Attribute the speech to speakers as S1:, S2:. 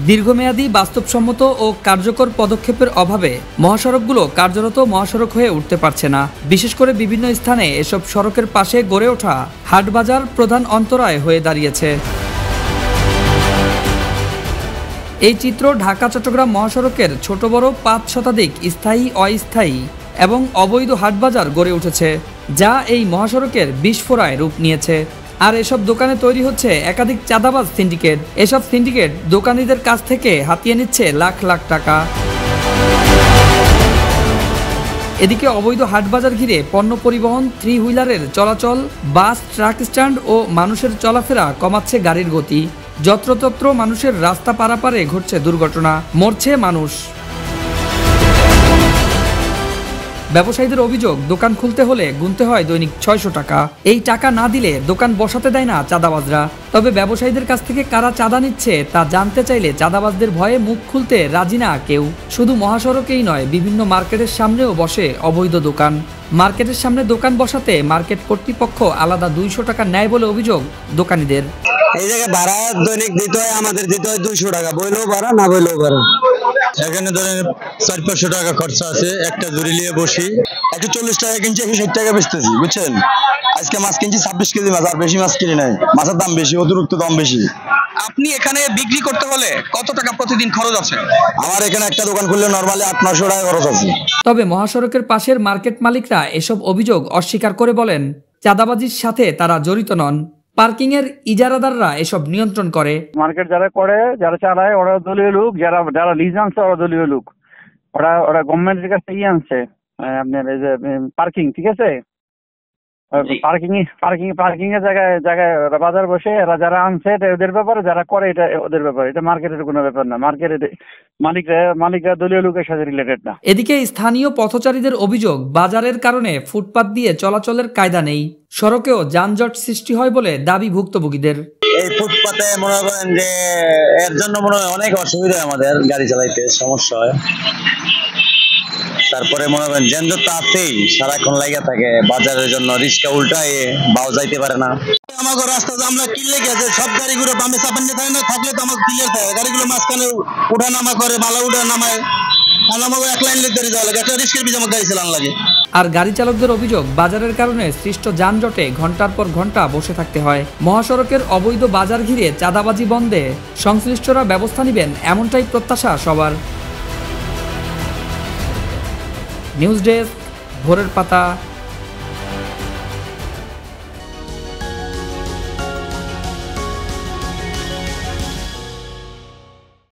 S1: দীর্ঘমেয়াদী বাস্তবসম্মত ও কার্যকর পদক্ষেপের অভাবে মহাসড়কগুলো কার্যরত মহাসড়ক হয়ে উঠতে পারছে না। বিশেষ করে বিভিন্ন স্থানে এসব সড়কের পাশে গড়ে ওঠা হাটবাজার প্রধান অন্তরায় হয়ে দাঁড়িয়েছে। এই চিত্র ঢাকা চট্টগ্রাম মহাসড়কের ছোট বড় ৫ শতাধিক স্থায়ী অস্থায়ী এবং অবৈধ হাটবাজার গড়ে উঠেছে, যা এই মহাসড়কের বিস্ফোরায় রূপ নিয়েছে। আর এসব দোকানে তৈরি হচ্ছে একাধিক চাঁদাবাজ সিন্ডিকেট। এসব সিন্ডিকেট দোকানিদের কাছ থেকে হাতিয়ে নিচ্ছে লাখ লাখ টাকা। এদিকে অবৈধ হাটবাজার ঘিরে পণ্য পরিবহন, থ্রি হুইলারের চলাচল, বাস, ট্রাক স্ট্যান্ড ও মানুষের চলাফেরা কমাচ্ছে গাড়ির গতি। যত্রতত্র মানুষের রাস্তা পারাপারে ঘটছে দুর্ঘটনা, মরছে মানুষ। ব্যবসায়ীদের অভিযোগ, দোকান খুলতে হলে গুনতে হয় দৈনিক ৬০০ টাকা। এই টাকা না দিলে দোকান বসাতে দেয় না চাঁদাবাজরা। তবে ব্যবসায়ীদের কাছ থেকে কারা চাঁদা নিচ্ছে তা জানতে চাইলে চাঁদাবাজদের ভয়ে মুখ খুলতে রাজি না কেউ। শুধু মহাসড়কেই নয়, বিভিন্ন মার্কেটের সামনেও বসে অবৈধ দোকান। মার্কেটের সামনে দোকান বসাতে মার্কেট কর্তৃপক্ষ আলাদা ২০০ টাকা নেয় বলে অভিযোগ দোকানিদের।
S2: এই জায়গায় ভাড়া দৈনিক দিতে হয়, আমাদের দিতে হয় ২০০ টাকা, বইলেও ভাড়া না বইলেও ভাড়া। এখানে ধরেন ৪-৫০০ টাকা খরচা আছে। একটা জুড়ি নিয়ে বসি, ১৪০ টাকা কিনছি, ৬০ টাকা বেচতেছি, বুঝছেন। আজকে মাছ কিনছি ২৬ কেজি মাছ, আর বেশি মাছ কিনি নাই। মাছের দাম বেশি, অতিরিক্ত দাম বেশি।
S3: আপনি এখানে বিক্রি করতে হলে কত টাকা প্রতিদিন খরচ আছে?
S2: আমার এখানে একটা দোকান খুললে নরমালি ৮-৯০০ টাকা খরচ আছে।
S1: তবে মহাসড়কের পাশের মার্কেট মালিকরা এসব অভিযোগ অস্বীকার করে বলেন, চাঁদাবাজির সাথে তারা জড়িত নন। পার্কিং এর ইজারাদাররা এসব নিয়ন্ত্রণ করে।
S4: মার্কেট যারা করে, যারা চালায়, ওরা দলীয় লোক, যারা লিজ আনছে ওরা দলীয় লোক। ওরা গভর্নমেন্টের কাছে আনছে আপনার এই যে পার্কিং, ঠিক আছে। পার্কিং এর জায়গায় বাজার বসে, এরা যারা আনছে এটা ওদের ব্যাপারে, যারা করে এটা ওদের ব্যাপারে। এটা মার্কেটের কোনো ব্যাপার না। মার্কেটের মালিকরা দলীয় লোকের সাথে রিলেটেড না।
S1: এদিকে স্থানীয় পথচারীদের অভিযোগ, বাজারের কারণে ফুটপাত দিয়ে চলাচলের কায়দা নেই, সড়কেও যানজট সৃষ্টি হয় বলে দাবি ভুক্তভোগীদের।
S2: এই ফুটপাতে মনে করেন যে এর জন্য মনে হয় অনেক অসুবিধা, আমাদের গাড়ি চালাইতে সমস্যা হয়। তারপরে মনে করেন যানজট তো আছেই, সারাক্ষণ লাগা থাকে। বাজারের জন্য রিক্সা উল্টায় বাও যাইতে পারে না। আমাকে রাস্তা আমরা কিনলে গেছে, সব গাড়িগুলো বামে চাপানো থাকে না, থাকলে তো আমাকে ক্লিয়ার থাকে। গাড়িগুলো মাঝখানে উঠা নামা করে, বালা উঠা নামায়, আর আমাকে এক লাইন লেগে যাওয়া লাগে। একটা রিস্কের পিছনে আমার গাড়ি চালানো লাগে।
S1: আর গাড়ি চালকদের অভিযোগ, বাজারের কারণে সৃষ্ট যানজটে ঘন্টার পর ঘন্টা বসে থাকতে হয়। মহাসড়কের অবৈধ বাজার ঘিরে চাঁদাবাজি বন্ধে সংশ্লিষ্টরা ব্যবস্থা নেবেন, এমনটাই প্রত্যাশা সবার। নিউজ ডেস্ক, ভোরের পাতা।